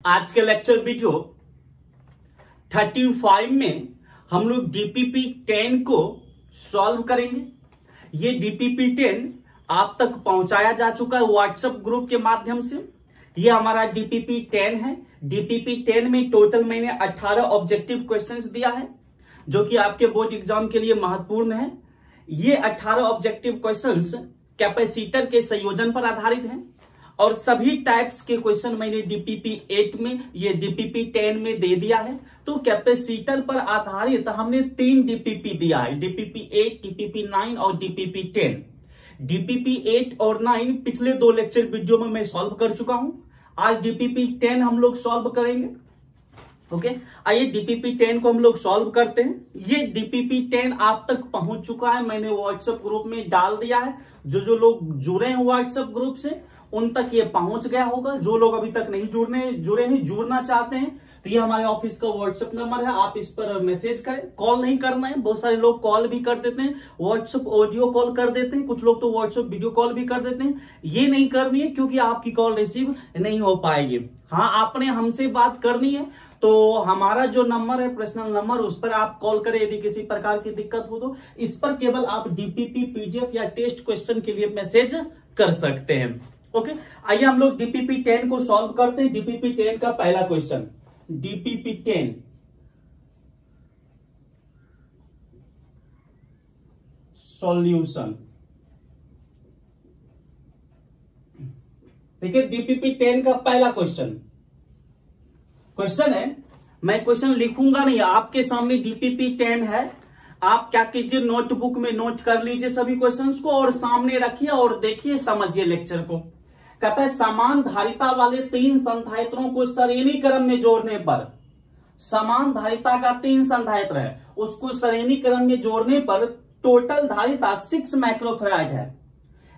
आज के lecture video 35 में हम लोग डीपीपी 10 को सॉल्व करेंगे। ये डीपीपी 10 आप तक पहुंचाया जा चुका है व्हाट्सएप ग्रुप के माध्यम से। ये हमारा डीपीपी 10 है। डीपीपी 10 में टोटल मैंने 18 ऑब्जेक्टिव क्वेश्चंस दिया है जो कि आपके बोर्ड एग्जाम के लिए महत्वपूर्ण है। ये 18 ऑब्जेक्टिव क्वेश्चंस कैपेसिटर के संयोजन पर आधारित हैं और सभी टाइप्स के क्वेश्चन मैंने डीपीपी 8 में, ये डीपीपी 10 में दे दिया है। तो कैपेसिटर पर आधारित हमने 3 डीपीपी दिया है, डीपीपी 8, डीपीपी 9 और डीपीपी 10। डीपीपी 8 और 9 पिछले 2 लेक्चर वीडियो में मैं सॉल्व कर चुका हूं। आज डीपीपी 10 हम लोग सॉल्व करेंगे। ओके, आइए डीपीपी 10 को हम लोग सॉल्व करते हैं। ये डीपीपी 10 आप तक पहुंच चुका है, मैंने व्हाट्सएप ग्रुप में डाल दिया है। जो लोग जुड़े हैं व्हाट्सएप ग्रुप से उन तक ये पहुंच गया होगा। जो लोग अभी तक नहीं जुड़े हैं, जुड़ना चाहते हैं, तो ये हमारे ऑफिस का व्हाट्सएप नंबर है, आप इस पर मैसेज करें। कॉल नहीं करना है, बहुत सारे लोग कॉल भी कर देते हैं, व्हाट्सएप ऑडियो कॉल कर देते हैं, कुछ लोग तो व्हाट्सएप वीडियो कॉल भी कर देते हैं। ये नहीं करनी है क्योंकि आपकी कॉल रिसीव नहीं हो पाएगी। हाँ, आपने हमसे बात करनी है तो हमारा जो नंबर है पर्सनल नंबर, उस पर आप कॉल करें। यदि किसी प्रकार की दिक्कत हो तो इस पर केवल आप डीपीपी पीडीएफ या टेस्ट क्वेश्चन के लिए मैसेज कर सकते हैं। ओके, आइए हम लोग डीपीपी 10 को सॉल्व करते हैं। डीपीपी 10 का पहला क्वेश्चन, डीपीपी 10 सॉल्यूशन। देखिए डीपीपी 10 का पहला क्वेश्चन है, मैं क्वेश्चन लिखूंगा नहीं, आपके सामने डीपीपी 10 है। आप क्या कीजिए, नोटबुक में नोट कर लीजिए सभी क्वेश्चंस को और सामने रखिए और देखिए, समझिए लेक्चर को। कहता है समान धारिता वाले 3 संधारित्रों को श्रेणी क्रम में जोड़ने पर, समान धारिता का 3 संधारित्र है, उसको श्रेणी क्रम में जोड़ने पर टोटल धारिता 6 माइक्रोफैराड है।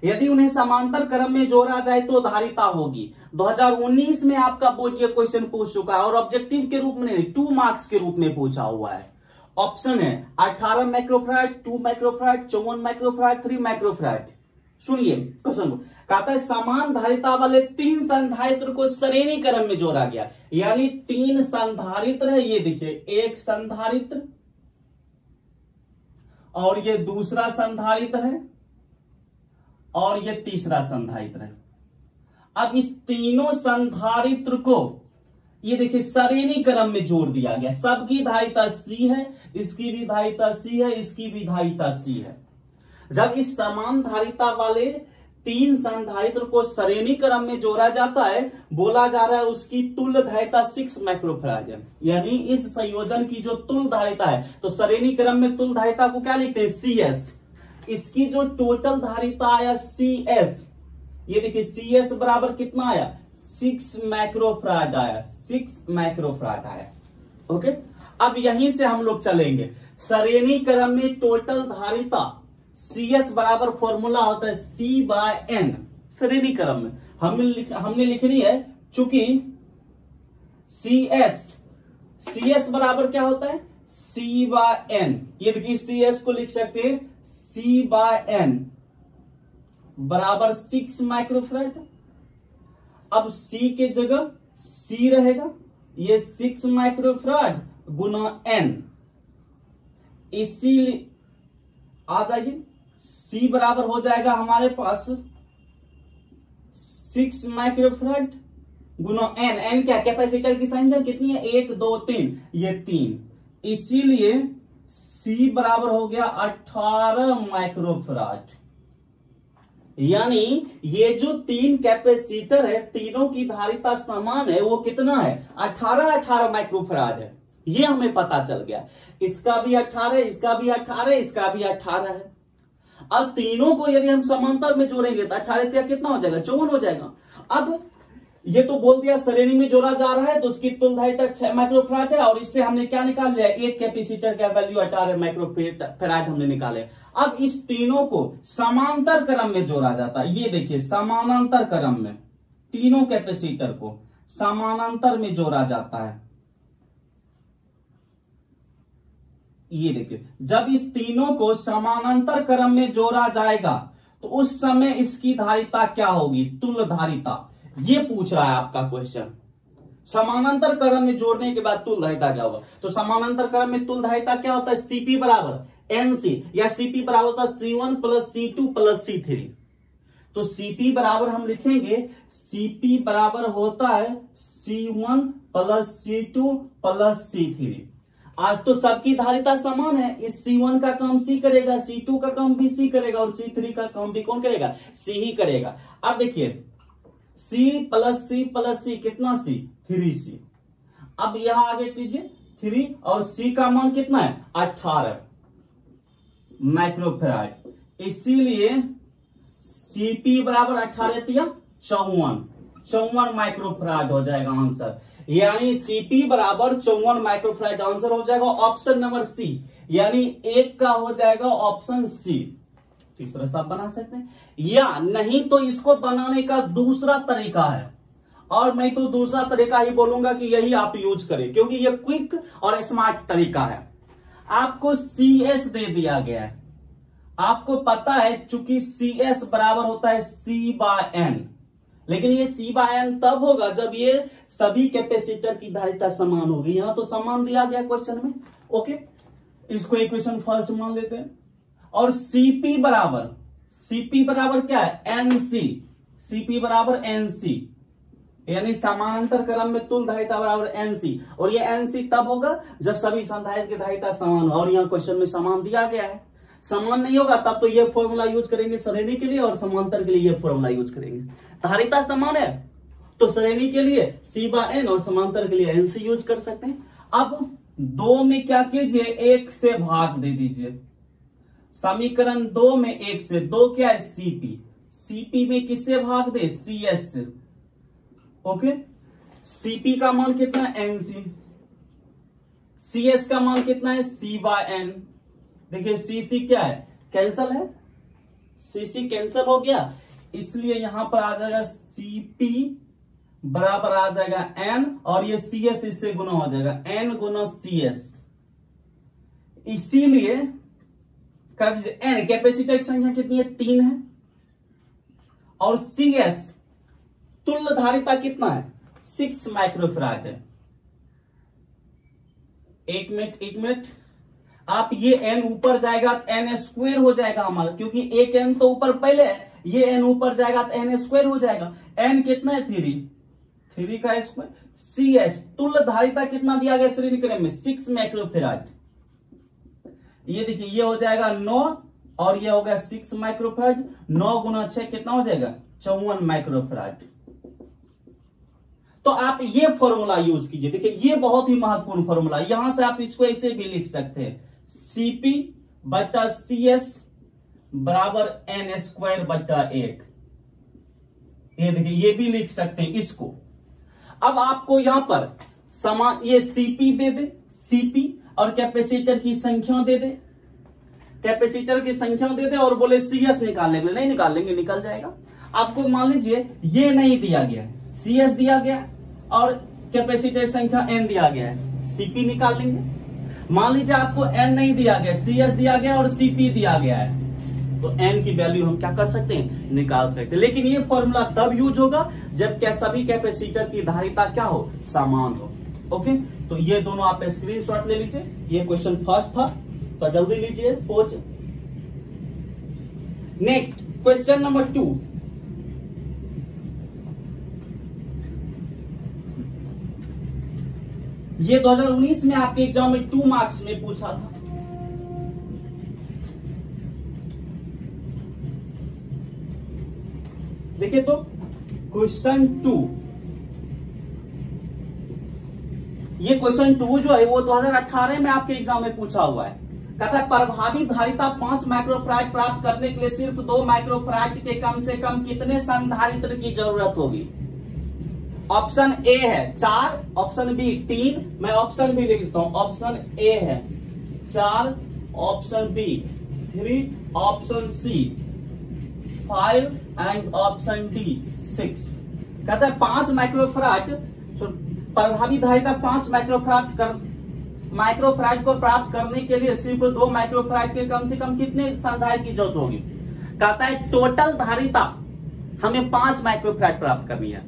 यदि उन्हें समांतर क्रम में जोड़ा जाए तो धारिता होगी। 2019 में आपका बोर्ड ये क्वेश्चन पूछ चुका है और ऑब्जेक्टिव के रूप में 2 मार्क्स के रूप में पूछा हुआ है। ऑप्शन है 18 माइक्रोफैराड, 2 माइक्रोफैराड, 54 माइक्रोफैराड, 3 माइक्रोफैराड। सुनिए क्वेश्चन को, कहता है समान धारिता वाले 3 संधारित्र को श्रेणी क्रम में जोड़ा गया, यानी 3 संधारित्र है। ये देखिए, एक संधारित्र और ये दूसरा संधारित्र है और ये तीसरा संधारित्र है। अब इस तीनों संधारित्र को ये देखिए श्रेणी क्रम में जोड़ दिया गया। सबकी धारिता C है, इसकी भी धारिता C है, इसकी भी धारिता C है। जब इस समान धारिता वाले 3 संधारित्र को श्रेणी क्रम में जोड़ा जाता है, बोला जा रहा है उसकी तुल्य धारिता 6 माइक्रोफैराड है। यानी इस संयोजन की जो तुल्य धारिता है, तो श्रेणी क्रम में तुल्य धारिता को क्या लिखते हैं, CS। इसकी जो टोटल धारिता आया CS, ये देखिए CS बराबर कितना आया, 6 माइक्रोफैराड आया, 6 माइक्रोफैराड आया। ओके, अब यहीं से हम लोग चलेंगे श्रेणी क्रम में टोटल धारिता CS बराबर फॉर्मूला होता है C/N। श्रेणी क्रम में हमने लिखनी है, चूंकि CS बराबर क्या होता है, C/N। ये देखिए CS को लिख सकते हैं C/N बराबर 6 माइक्रोफैराड। अब C के जगह C रहेगा, ये 6 माइक्रोफैराड गुना N, इसीलिए आ जाइए C बराबर हो जाएगा हमारे पास 6 माइक्रोफैराड गुना N क्या कैपेसिटर की संख्या कितनी है, 1 2 3, ये 3, इसीलिए C बराबर हो गया 18 माइक्रोफैराड। यानी ये जो 3 कैपेसिटर है, तीनों की धारिता समान है, वो कितना है, 18 माइक्रोफैराड है। ये हमें पता चल गया। इसका भी 18, इसका भी 18, इसका भी 18 है। अब तीनों को यदि हम समांतर में जोड़ेंगे तो 18 कितना हो जाएगा, 54 हो जाएगा। अब ये तो बोल दिया श्रेणी में जोड़ा जा रहा है तो उसकी तुल्य धारिता 6 माइक्रोफैराड है और इससे हमने क्या निकाल लिया, एक कैपेसिटर का वैल्यू 18 माइक्रोफैराड हमने निकाले। अब इस तीनों को समांतर क्रम में जोड़ा जाता है। ये देखिए समानांतर क्रम में तीनों कैपेसिटर को समानांतर में जोड़ा जाता है। ये देखिए, जब इस तीनों को समानांतर क्रम में जोड़ा जाएगा तो उस समय इसकी धारिता क्या होगी, तुल्य धारिता। ये पूछ रहा है आपका क्वेश्चन। समानांतर क्रम में जोड़ने के बाद तुल्य धारिता क्या होगा? तो समानांतर क्रम में तुल्य धारिता क्या होता है? सीपी बराबर एनसी, या सीपी बराबर होता है C1 plus C2 plus C3। तो सीपी बराबर हम लिखेंगे, सीपी बराबर होता है C1 plus C2 plus C3। आज तो सबकी धारिता समान है, इस C1 का काम C करेगा, C2 का काम भी C करेगा और C3 का काम भी कौन करेगा? C ही करेगा। अब देखिए C प्लस C कितना C? 3C। अब यहां आगे कीजिए 3 और C का मान कितना है? 18 माइक्रोफैराड। इसीलिए Cp बराबर 18 54 माइक्रोफैराड हो जाएगा आंसर। यानी Cp बराबर 54 माइक्रोफैराड आंसर हो जाएगा ऑप्शन नंबर सी, यानी एक का हो जाएगा ऑप्शन सी। तो इस तरह से आप बना सकते हैं, या नहीं तो इसको बनाने का दूसरा तरीका है, और मैं तो दूसरा तरीका ही बोलूंगा कि यही आप यूज करें, क्योंकि ये क्विक और स्मार्ट तरीका है। आपको CS दे दिया गया है, आपको पता है चूंकि CS बराबर होता है C/N, लेकिन ये C/N तब होगा जब ये सभी कैपेसिटर की धारिता समान होगी। यहां तो समान दिया गया क्वेश्चन में। ओके, इसको इक्वेशन फर्स्ट मान लेते हैं। और CP बराबर क्या है? NC। CP बराबर NC, यानी समानांतर क्रम में तुल्य धारिता बराबर NC। और ये NC तब होगा जब सभी संधारित्र की धारिता समान हो, और यहाँ क्वेश्चन में समान दिया गया है। समान नहीं होगा तब तो ये फॉर्मूला यूज करेंगे श्रेणी के लिए, और समांतर के लिए ये फॉर्मूला यूज करेंगे। धारिता समान है तो श्रेणी के लिए C/N और समांतर के लिए NC यूज कर सकते हैं। अब 2 में क्या कीजिए? 1 से भाग दे दीजिए। समीकरण 2 में 1 से, 2 क्या है? CP में किससे भाग दे? CS से। ओके, CP का मान कितना है? NC। CS का मान कितना है? C/N। देखिए CC क्या है? कैंसल है, CC कैंसल हो गया, इसलिए यहां पर आ जाएगा CP बराबर आ जाएगा N, और ये CS इससे गुना हो जाएगा N गुना CS। इसीलिए कर दीजिए N, कैपेसिटर की संख्या कितनी है? 3 है, और CS तुल्य धारिता कितना है? 6 माइक्रोफैराड है। एक मिनट, आप ये N ऊपर जाएगा तो N स्क्वायर हो जाएगा हमारा, क्योंकि एक N तो ऊपर पहले है, ये N ऊपर जाएगा तो N स्क्वायर हो जाएगा। N कितना है? 3 का स्क्वायर। CS तुल्य धारिता कितना दिया गया श्रेणी क्रम में? 6 माइक्रोफैराड। ये देखिए ये हो जाएगा 9, और ये हो गया 6 माइक्रोफैराड। 9 गुना 6 कितना हो जाएगा? 54 माइक्रोफैराड। तो आप ये फॉर्मूला यूज कीजिए। देखिए ये बहुत ही महत्वपूर्ण फॉर्मूला, यहां से आप इसको ऐसे भी लिख सकते हैं, CP बटा CS बराबर N स्क्वायर बटा 8। ये देखिए ये भी लिख सकते हैं इसको। अब आपको यहां पर समान ये CP दे दे, CP और कैपेसिटर की संख्या दे दे, कैपेसिटर की संख्या दे दे, और बोले CS निकालने के लिए, नहीं निकालेंगे, निकल जाएगा। आपको मान लीजिए ये नहीं दिया गया है, CS दिया गया और कैपेसिटर की संख्या N दिया गया है, CP निकाल लेंगे। मान लीजिए आपको N नहीं दिया गया, CS दिया गया और CP दिया गया है, तो N की वैल्यू हम क्या कर सकते हैं? निकाल सकते हैं। लेकिन ये फॉर्मूला तब यूज होगा जब क्या सभी कैपेसिटर की धारिता क्या हो? समान हो। ओके, तो ये दोनों आप स्क्रीनशॉट ले लीजिए। ये क्वेश्चन फर्स्ट था, तो जल्दी लीजिए पोच। Next question number 2। ये 2019 में आपके एग्जाम में 2 मार्क्स में पूछा था। देखिए तो क्वेश्चन 2, ये क्वेश्चन 2 जो है वो 2018 में आपके एग्जाम में पूछा हुआ है। कहता है प्रभावी धारिता 5 माइक्रोफैराड प्राप्त करने के लिए सिर्फ 2 माइक्रोफैराड के कम से कम कितने संधारित्र की जरूरत होगी? ऑप्शन ए है 4, ऑप्शन बी 3, मैं ऑप्शन बी लिख देता हूं। ऑप्शन ए है 4, option B 3, option C 5 and option D 6। कहता है 5 माइक्रोफैराड, प्रभावी धारिता 5 माइक्रोफैराड को प्राप्त करने के लिए सिर्फ 2 माइक्रोफैराड के कम से कम कितने संधारित्र की जरूरत होगी? कहता है टोटल धारिता हमें 5 माइक्रोफैराड प्राप्त करनी है।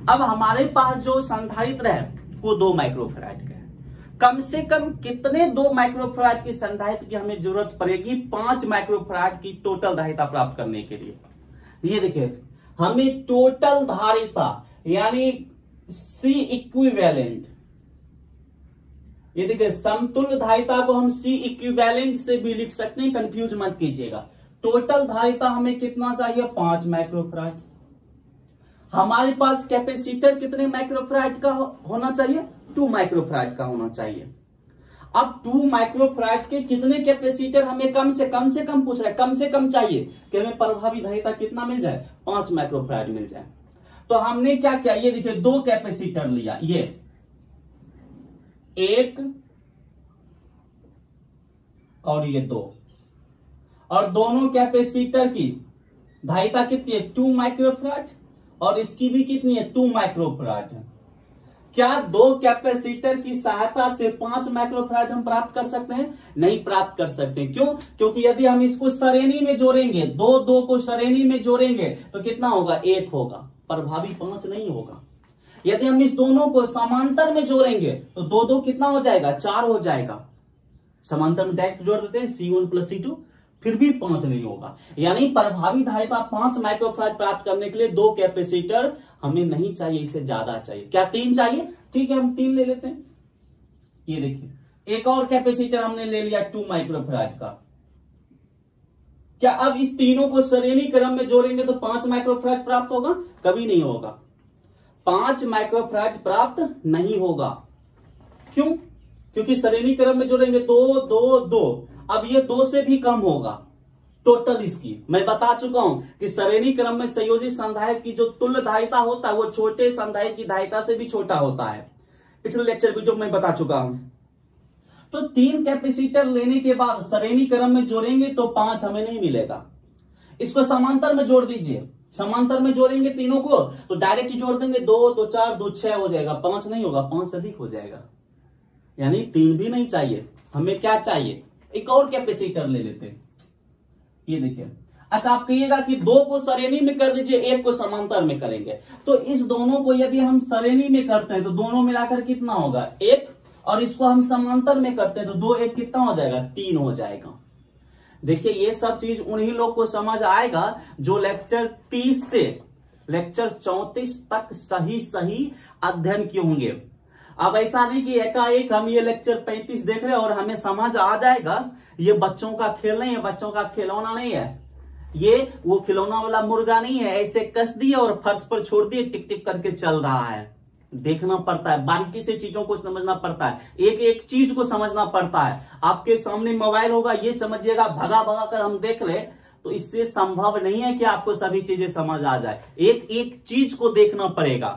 अब हमारे पास जो संधारित्र है वो 2 माइक्रोफैराड का है। कम से कम कितने 2 माइक्रोफैराड की संधारित्र की हमें जरूरत पड़ेगी 5 माइक्रोफैराड की टोटल धारिता प्राप्त करने के लिए? ये देखिए, हमें टोटल धारिता यानी C इक्विवेलेंट, ये देखिए समतुल्य धारिता को हम C इक्विवेलेंट से भी लिख सकते हैं, कंफ्यूज मत कीजिएगा। टोटल धारिता हमें कितना चाहिए? 5 माइक्रोफैराड। हमारे पास कैपेसिटर कितने माइक्रोफैराड का होना चाहिए? 2 माइक्रोफैराड का होना चाहिए। अब 2 माइक्रोफैराड के कितने कैपेसिटर हमें कम से कम पूछ रहा है, कम से कम चाहिए कि हमें प्रभावी धारिता कितना मिल जाए? 5 माइक्रोफैराड मिल जाए। तो हमने क्या किया, ये देखिए 2 कैपेसिटर लिया, ये 1 और ये 2, और दोनों कैपेसिटर की धारिता कितनी है? 2 माइक्रोफैराड, और इसकी भी कितनी है? 2 माइक्रोफैराड है। क्या 2 कैपेसिटर की सहायता से 5 माइक्रोफैराड हम प्राप्त कर सकते हैं? नहीं प्राप्त कर सकते। क्यों? क्योंकि यदि हम इसको श्रेणी में जोड़ेंगे, 2 को श्रेणी में जोड़ेंगे तो कितना होगा? 1 होगा, प्रभावी 5 नहीं होगा। यदि हम इस दोनों को समांतर में जोड़ेंगे तो 2 कितना हो जाएगा? 4 हो जाएगा। समांतर में डायरेक्ट जोड़ देते हैं C1 + C2, फिर भी 5 नहीं होगा। यानी प्रभावी धारिता 5 माइक्रोफैराड प्राप्त करने के लिए 2 कैपेसिटर हमें नहीं चाहिए, इससे ज्यादा चाहिए। क्या 3 चाहिए? ठीक है, हम 3 ले लेते हैं। ये देखिए एक और कैपेसिटर हमने ले लिया 2 माइक्रोफैराड का। क्या अब इस तीनों को श्रेणी क्रम में जोड़ेंगे तो 5 माइक्रोफैराड प्राप्त होगा? कभी नहीं होगा। 5 माइक्रोफैराड प्राप्त नहीं होगा। क्यों? क्योंकि श्रेणी क्रम में जोड़ेंगे 2, 2, 2, अब ये 2 से भी कम होगा टोटल इसकी। मैं बता चुका हूं कि श्रेणी क्रम में संयोजित संधारित्र की जो तुल्य धारिता होता है वो छोटे संधारित्र की धारिता से भी छोटा होता है। पिछले लेक्चर वीडियो में बता चुका हूं। तो 3 कैपेसिटर लेने के बाद श्रेणी क्रम में जोड़ेंगे तो 5 हमें नहीं मिलेगा। इसको समांतर में जोड़ दीजिए, समांतर में जोड़ेंगे तीनों को तो डायरेक्ट जोड़ देंगे, 2, 2, 4, 2, 6 हो जाएगा, 5 नहीं होगा, 5 से अधिक हो जाएगा। यानी 3 भी नहीं चाहिए, हमें क्या चाहिए? एक और कैपेसिटर ले लेते हैं। ये देखिए, अच्छा आप कहिएगा कि 2 को श्रेणी में कर दीजिए, 1 को समांतर में करेंगे। तो इस दोनों को यदि हम श्रेणी में करते हैं तो दोनों मिलाकर कितना होगा? 1, और इसको हम समांतर में करते हैं तो 2, 1 कितना हो जाएगा? 3 हो जाएगा। देखिए ये सब चीज उन्हीं लोग को समझ आएगा जो लेक्चर 30 से लेक्चर 34 तक सही अध्ययन किए होंगे। अब ऐसा नहीं कि एकाएक हम ये लेक्चर 35 देख रहे हैं और हमें समझ आ जाएगा। ये बच्चों का खेल नहीं है, बच्चों का खिलौना नहीं है, ये वो खिलौना वाला मुर्गा नहीं है ऐसे कस दिए और फर्श पर छोड़ दिए टिक टिक करके चल रहा है। देखना पड़ता है, बारीकी से चीजों को समझना पड़ता है, एक एक चीज को समझना पड़ता है। आपके सामने मोबाइल होगा, ये समझिएगा भगा भगा कर हम देख ले तो इससे संभव नहीं है कि आपको सभी चीजें समझ आ जाए। एक एक चीज को देखना पड़ेगा।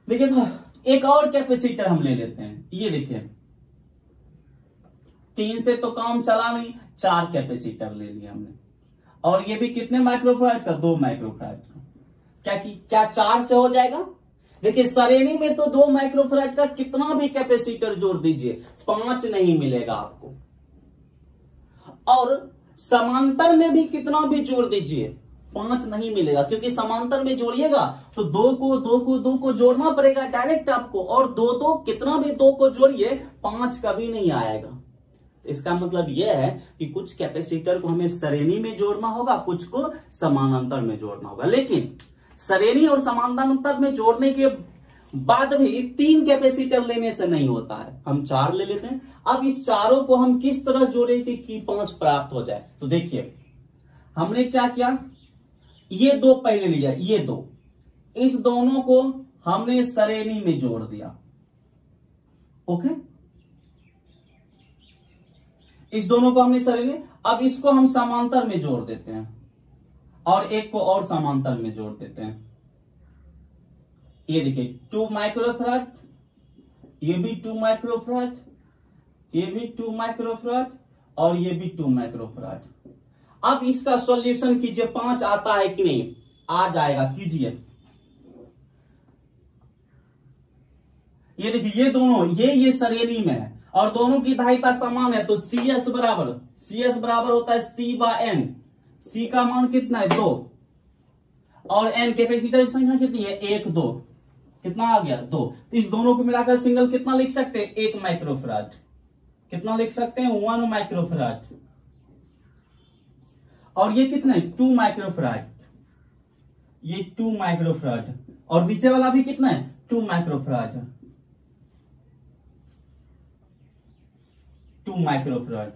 देखिए तो एक और कैपेसिटर हम ले लेते हैं। ये देखिए 3 से तो काम चला नहीं, 4 कैपेसिटर ले लिया हमने, और ये भी कितने माइक्रोफैराड का? 2 माइक्रोफैराड का। क्या 4 से हो जाएगा? देखिए श्रेणी में तो 2 माइक्रोफैराड का कितना भी कैपेसिटर जोड़ दीजिए 5 नहीं मिलेगा आपको, और समांतर में भी कितना भी जोड़ दीजिए 5 नहीं मिलेगा, क्योंकि समांतर में जोड़िएगा तो 2 को जोड़ना पड़ेगा डायरेक्ट आपको, और 2 कितना भी 2 को जोड़िए 5 कभी नहीं आएगा। इसका मतलब यह है कि कुछ कैपेसिटर को हमें श्रेणी में जोड़ना होगा, कुछ को समानांतर में जोड़ना होगा। लेकिन श्रेणी और समानांतर में जोड़ने के बाद भी 3 कैपेसिटर लेने से नहीं होता है, हम 4 ले लेते हैं। अब इस चारों को हम किस तरह जोड़ेंगे कि 5 प्राप्त हो जाए? तो देखिए हमने क्या किया, ये 2 पहले लिया, ये 2, इस दोनों को हमने श्रेणी में जोड़ दिया। ओके, इस दोनों को हमने श्रेणी, अब इसको हम समांतर में जोड़ देते हैं और एक को और समांतर में जोड़ देते हैं। ये देखिए 2 माइक्रोफैराड, ये भी 2 माइक्रोफैराड, ये भी 2 माइक्रोफैराड, और ये भी 2 माइक्रोफैराड। अब इसका सॉल्यूशन कीजिए, 5 आता है कि नहीं? आ जाएगा, कीजिए। ये देखिए ये दोनों ये श्रेणी में है और दोनों की धारिता समान है, तो CS बराबर होता है C/N। C का मान कितना है? 2। और एन कैपेसिटर की संख्या कितनी है, 1 2, कितना आ गया 2, तो इस दोनों को मिलाकर सिंगल कितना लिख सकते हैं, 1 माइक्रोफराड। कितना लिख सकते हैं, 1 माइक्रोफराड। और ये कितना है, 2 माइक्रोफराड, ये 2 माइक्रोफराड, और नीचे वाला भी कितना है, 2 माइक्रोफराड, 2 माइक्रोफराड।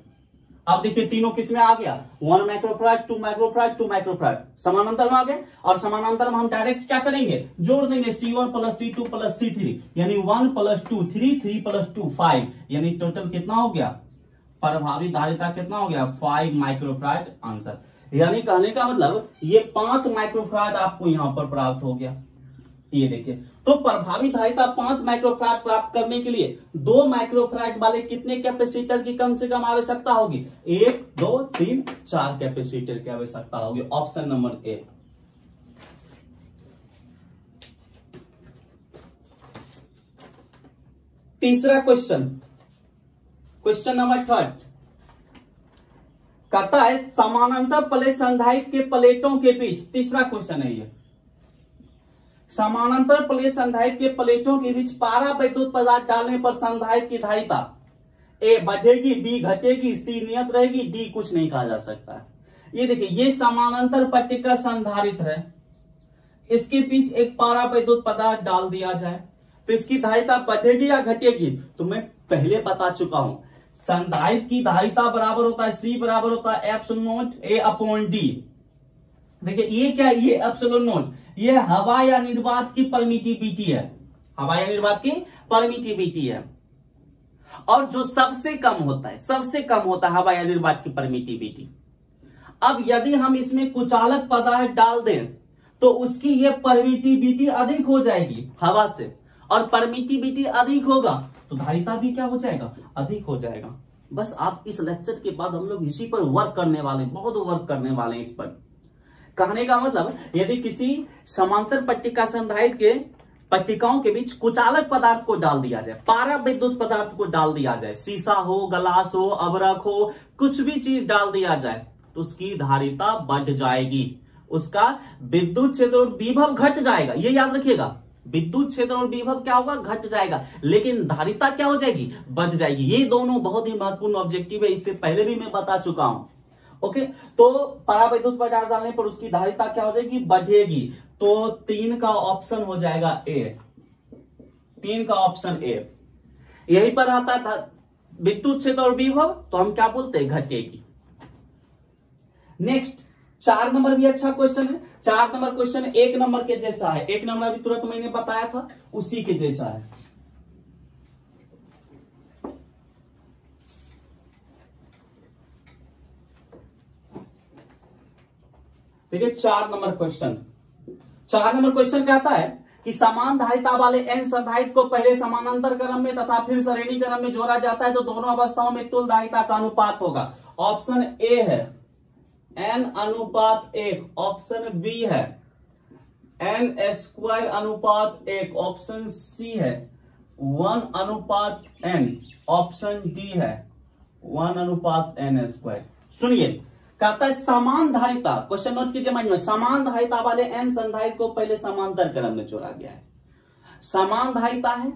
अब देखिए तीनों किस में आ गया, 1 माइक्रोफराड, 2 माइक्रोफराड, 2 माइक्रोफराड समानांतर में आ गए। और समानांतर में हम डायरेक्ट क्या करेंगे, जोड़ देंगे C1 plus C2 plus C3, यानी 1 प्लस 2 3, 3 प्लस 2 5, यानी टोटल कितना हो गया, प्रभावी धारिता कितना हो गया, 5 माइक्रोफराड आंसर। यानी कहने का मतलब ये 5 माइक्रोफराड आपको यहां पर प्राप्त हो गया। ये देखिए, तो प्रभावी धारिता 5 माइक्रोफराड प्राप्त करने के लिए 2 माइक्रोफराड वाले कितने कैपेसिटर की कम से कम आवश्यकता होगी, 1 2 3 4 कैपेसिटर की आवश्यकता होगी। Option number A. तीसरा क्वेश्चन, क्वेश्चन नंबर 3 कहता है समानांतर प्लेट संधारित्र के प्लेटों के बीच, तीसरा क्वेश्चन है ये, समानांतर प्लेट संधारित्र के प्लेटों के बीच पारा वैद्युत पदार्थ डालने पर संधारित्र की धारिता ए बढ़ेगी, बी घटेगी, सी नियत रहेगी, डी कुछ नहीं कहा जा सकता। ये देखिए, ये समानांतर पट्टिका संधारित्र है, इसके बीच एक पारा वैद्युत पदार्थ डाल दिया जाए तो इसकी धारिता बढ़ेगी या घटेगी, तो मैं पहले बता चुका हूं, संधारित्र की धारिता बराबर होता है सी बराबर होता है epsilon not a upon D. देखिए ये क्या है, ये एप्सिलॉन नॉट, ये हवा या निर्वात की परमिटिविटी है, हवा या निर्वात की परमिटिविटी है। और जो सबसे कम होता है, सबसे कम होता है हवा या निर्वात की परमिटिविटी। अब यदि हम इसमें कुचालक पदार्थ डाल दें तो उसकी ये परमिटिविटी अधिक हो जाएगी हवा से, और परमिटिविटी अधिक होगा तो धारिता भी क्या हो जाएगा, अधिक हो जाएगा। बस आप इस लेक्चर के बाद हम लोग इसी पर वर्क करने वाले, बहुत वर्क करने वाले हैं इस पर। कहने का मतलब, यदि किसी समांतर पट्टिका संधारित्र के पट्टिकाओं के बीच कुचालक पदार्थ को डाल दिया जाए, पारा विद्युत पदार्थ को डाल दिया जाए, शीशा हो, गलास हो, अबरक हो, कुछ भी चीज डाल दिया जाए तो उसकी धारिता बढ़ जाएगी, उसका विद्युत क्षेत्र और विभव घट जाएगा। ये याद रखिएगा, विद्युत क्षेत्र और विभव क्या होगा, घट जाएगा, लेकिन धारिता क्या हो जाएगी, बढ़ जाएगी। ये दोनों बहुत ही महत्वपूर्ण ऑब्जेक्टिव है, इससे पहले भी मैं बता चुका हूं। ओके, तो परावैद्युत पदार्थ डालने पर उसकी धारिता क्या हो जाएगी, बढ़ेगी। तो 3 का ऑप्शन हो जाएगा ए, 3 का ऑप्शन ए। यहीं पर आता था विद्युत क्षेत्र और विभव, तो हम क्या बोलते हैं, घटेगी। नेक्स्ट 4 नंबर भी अच्छा क्वेश्चन है। 4 नंबर क्वेश्चन 1 नंबर के जैसा है, 1 नंबर अभी तुरंत मैंने बताया था उसी के जैसा है। देखिए 4 नंबर क्वेश्चन, 4 नंबर क्वेश्चन कहता है कि समान धारिता वाले एन संधारित्र को पहले समानांतर क्रम में तथा फिर श्रेणी क्रम में जोड़ा जाता है तो दोनों अवस्थाओं में तुल्य धारिता का अनुपात होगा। ऑप्शन ए है n अनुपात 1, ऑप्शन बी है n स्क्वायर अनुपात 1, ऑप्शन सी है 1 अनुपात n, ऑप्शन डी है 1 अनुपात n स्क्वायर। सुनिए, कहता है समान धारिता, क्वेश्चन नोट कीजिए माइंड में, समान धारिता वाले एन संधारित्र को पहले समांतर क्रम में जोड़ा गया है। समान धारिता है,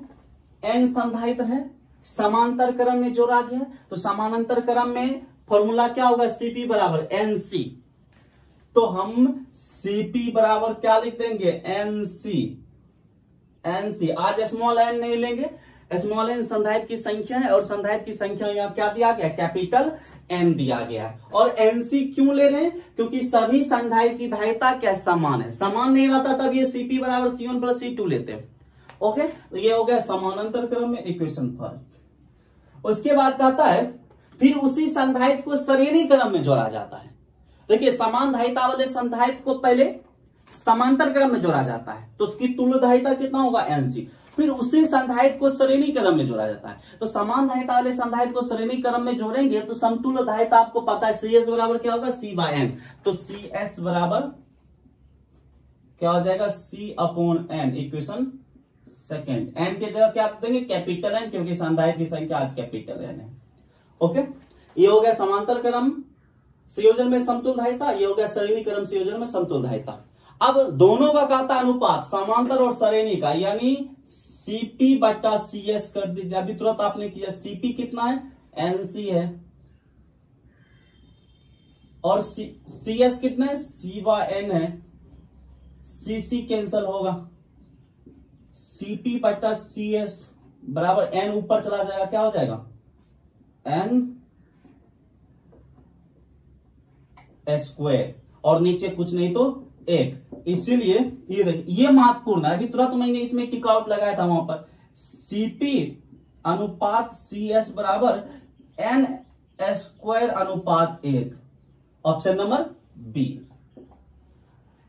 एन संधारित्र है, समांतर क्रम में जोड़ा गया है, तो समानांतर क्रम में फॉर्मूला क्या होगा, सीपी बराबर एनसी। तो हम सीपी बराबर क्या लिख देंगे, एनसी। एनसी आज स्मॉल एन नहीं लेंगे, स्मॉल एन संधारित्र की संख्या है और संधारित्र की संख्या यहां क्या दिया गया, कैपिटल एन दिया गया है। और एनसी क्यों ले रहे हैं, क्योंकि सभी संधारित्र की धारिता क्या समान है, समान नहीं रहता तब ये सीपी बराबर C1 प्लस C2 लेते हैं। ओके, तो ये हो गया समानांतर क्रम में इक्वेशन फर्स्ट। उसके बाद कहता है फिर उसी संधारित्र को श्रेणी क्रम में जोड़ा जाता है। देखिए समान धारिता वाले संधारित्र को पहले समांतर क्रम में जोड़ा जाता है तो उसकी तुल्य धारिता कितना होगा, एनसी। फिर उसी संधारित्र को श्रेणी क्रम में जोड़ा जाता है, तो समान धारिता वाले संधारित्र को श्रेणी क्रम में जोड़ेंगे तो समतुल्य धारिता आपको पता है CS बराबर क्या होगा, C बाय N। तो CS बराबर क्या हो जाएगा, C upon N, equation second. N के जगह क्या देंगे, कैपिटल N, क्योंकि संधारित्र की संख्या आज कैपिटल N है। ओके, ये हो गया समांतर क्रम संयोजन में समतुल्य धारिता, ये हो गया श्रेणी क्रम संयोजन में समतुल्य धारिता। अब दोनों का कहता अनुपात समांतर और श्रेणी का, यानी सीपी बटा सीएस कर दीजिए। अभी तुरंत आपने किया, सीपी कितना है, एनसी है, और सीएस कितना है, सी/एन है, सीसी कैंसल होगा, सीपी बटा सीएस बराबर एन ऊपर चला जाएगा, क्या हो जाएगा, एन स्क्वायर, और नीचे कुछ नहीं तो 1। इसीलिए ये देखिए, ये महत्वपूर्ण है। अभी तुरंत मैंने इसमें टिक आउट लगाया था वहां पर, सीपी अनुपात सीएस बराबर एन स्क्वायर अनुपात 1, ऑप्शन नंबर बी।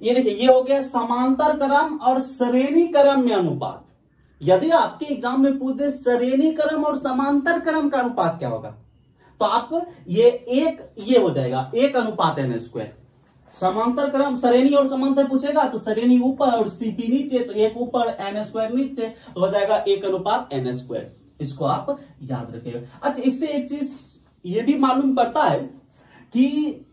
ये देखिए, ये हो गया समांतर क्रम और श्रेणी क्रम में अनुपात। यदि आपके एग्जाम में पूछे श्रेणी क्रम और समांतर क्रम का अनुपात क्या होगा, तो आप ये हो जाएगा 1 अनुपात एन स्क्वायर। समांतर क्रम, श्रेणी और समांतर पूछेगा तो श्रेणी ऊपर और सीपी नीचे, तो 1 ऊपर एन स्क्वायर नीचे, तो हो जाएगा 1 अनुपात एन स्क्वायर। इसको आप याद रखिएगा। अच्छा, इससे एक चीज ये भी मालूम पड़ता है कि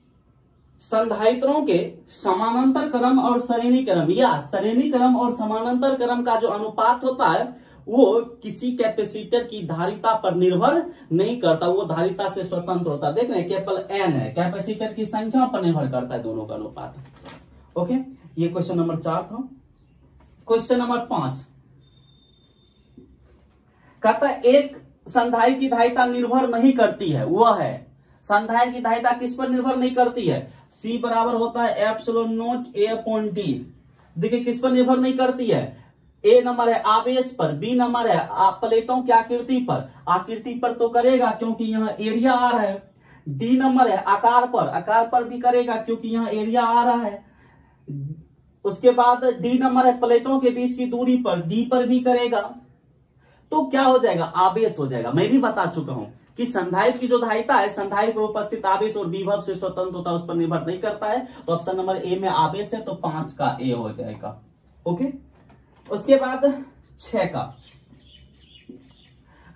संधारित्रों के समानांतर क्रम और श्रेणी क्रम, या श्रेणी क्रम और समानांतर क्रम का जो अनुपात होता है वो किसी कैपेसिटर की धारिता पर निर्भर नहीं करता, वो धारिता से स्वतंत्र होता है। देख रहे हैं, केवल एन है, कैपेसिटर की संख्या पर निर्भर करता है दोनों का अनुपात। ओके, ये क्वेश्चन नंबर 4 था। क्वेश्चन नंबर 5 कहता है एक संधारित्र की धारिता निर्भर नहीं करती है, वह है संधारित्र की धारिता किस पर निर्भर नहीं करती है, सी बराबर होता है epsilon not a upon D. देखिए किस पर निर्भर नहीं करती है, ए नंबर है आवेश पर, बी नंबर है प्लेटों की आकृति पर, आकृति पर तो करेगा क्योंकि यहाँ एरिया आ रहा है। डी नंबर है आकार पर, आकार पर भी करेगा क्योंकि यहाँ एरिया आ रहा है। उसके बाद डी नंबर है प्लेटों के बीच की दूरी पर, डी पर भी करेगा। तो क्या हो जाएगा, आवेश हो जाएगा। मैं भी बता चुका हूं कि संधारित्र की जो धारिता है संधारित्र पर उपस्थित आवेश और विभव से स्वतंत्र होता है, उस पर निर्भर नहीं करता है। तो ऑप्शन नंबर ए में आवेश है, तो 5 का ए हो जाएगा। ओके, उसके बाद 6 का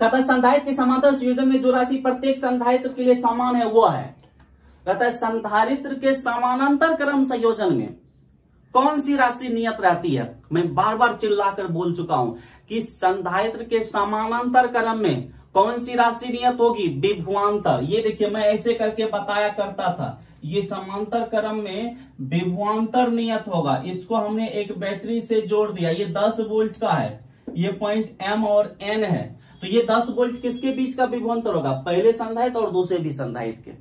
कहता है संधारित्र के समांतर संयोजन में जो राशि प्रत्येक संधारित्र के लिए समान है वो है। कहता है संधारित्र के समानांतर क्रम संयोजन में कौन सी राशि नियत रहती है। मैं बार बार चिल्लाकर बोल चुका हूं कि संधारित्र के समानांतर क्रम में कौन सी राशि नियत होगी, विभवांतर। ये देखिए मैं ऐसे करके बताया करता था, ये समांतर क्रम में विभवांतर नियत होगा। इसको हमने एक बैटरी से जोड़ दिया, ये 10 वोल्ट का है, ये पॉइंट एम और एन है, तो ये 10 वोल्ट किसके बीच का विभवांतर होगा, पहले संधारित्र और दूसरे भी संधारित्र के।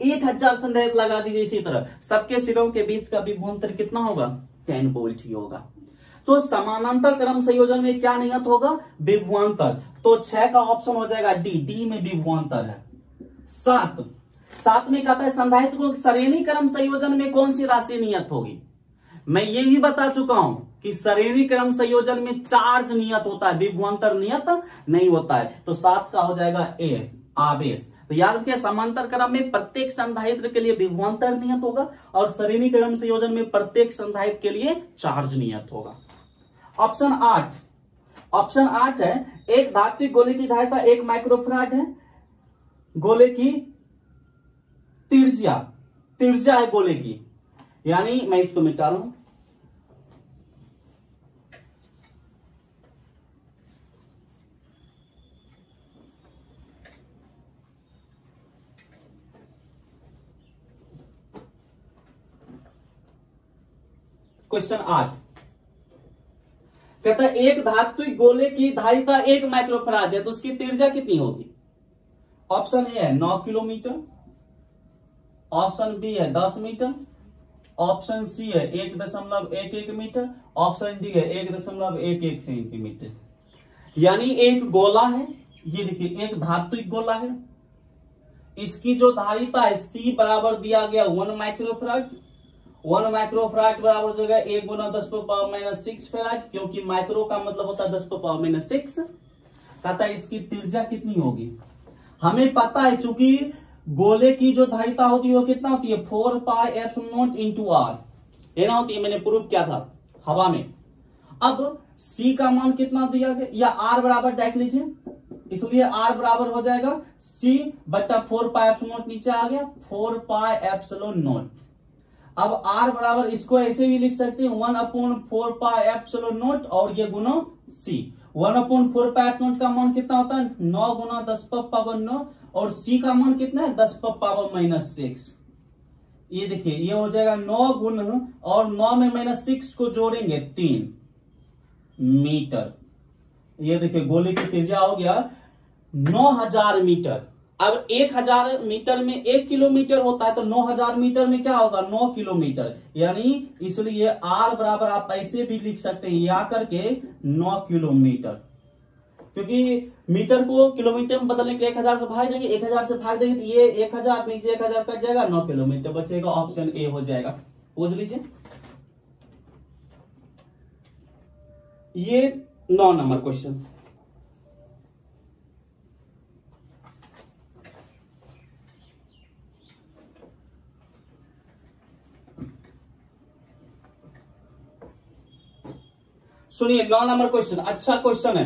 1000 संधारित्र लगा दीजिए इसी तरह, सबके सिरों के बीच का विभवांतर कितना होगा, 10 वोल्ट ही होगा। तो समानांतर क्रम संयोजन में क्या नियत होगा, विभवांतर। तो 6 का ऑप्शन हो जाएगा डी, डी में विभवांतर है। 7 में कहता है संधारित्र को श्रेणी क्रम संयोजन में कौन सी राशि नियत होगी। मैं ये भी बता चुका हूं कि श्रेणी क्रम संयोजन में चार्ज नियत होता है, विभवांतर नियत नहीं होता है। तो 7 का हो जाएगा ए, आवेश। तो याद रखिए समांतर क्रम में प्रत्येक संधारित्र के लिए विभवांतर नियत होगा और श्रेणी क्रम संयोजन में प्रत्येक संधारित्र के लिए चार्ज नियत होगा। ऑप्शन 8 है एक धात्विक गोले की धारिता 1 माइक्रोफैराड है। गोले की त्रिज्या है गोले की, यानी मैं इसको मिटा रहा हूं। क्वेश्चन 8 कहता है एक धात्विक गोले की धारिता 1 माइक्रोफैराड है, तो उसकी त्रिज्या कितनी होगी। ऑप्शन ए है 9 किलोमीटर, ऑप्शन बी है 10 मीटर, ऑप्शन सी है 1.11 मीटर, ऑप्शन डी है 1.11 सेंटीमीटर। यानी एक गोला है, ये देखिए एक धात्विक गोला है, इसकी जो धारिता है सी बराबर दिया गया 1 माइक्रोफैराड। 1 माइक्रोफैराड बराबर हो जाएगा 1 गुना 10⁻⁻6 फैराड, क्योंकि माइक्रो का मतलब होता है 10⁻⁻6। कहता है इसकी त्रिज्या कितनी होगी। हमें पता है चूंकि गोले की जो धारिता होती है वो कितना होती है 4πε0 इंटू आर, ये ना होती है, मैंने प्रूव किया था हवा में। अब C का मान कितना दिया गया, या R बराबर देख लीजिए, इसलिए R बराबर हो जाएगा C बटा 4πε0, नीचे आ गया 4πε0। अब r बराबर इसको ऐसे भी लिख सकते हैं 1/4 पाई एप्सिलॉन नॉट और ये गुना c। 1/4 पाई एप्सिलॉन नॉट का मान कितना होता है 9 गुना 10 पर पावर 9 और c का मान कितना है 10 पर पावर -6। ये देखिए ये हो जाएगा 9 गुना और 9 में -6 को जोड़ेंगे 3 मीटर। ये देखिए गोले की त्रिज्या हो गया 9000 मीटर। अब 1000 मीटर में 1 किलोमीटर होता है तो 9000 मीटर में क्या होगा 9 किलोमीटर, यानी इसलिए r बराबर आप ऐसे भी लिख सकते हैं या करके 9 किलोमीटर, क्योंकि मीटर को किलोमीटर में बदलने के लिए 1000 से भाग देंगे, 1000 से भाग देंगे तो ये 1000 नीचे 1000 कट जाएगा, 9 किलोमीटर बचेगा। ऑप्शन ए हो जाएगा। पूछ लीजिए ये 9 नंबर क्वेश्चन। सुनिए 9 नंबर क्वेश्चन, अच्छा क्वेश्चन है।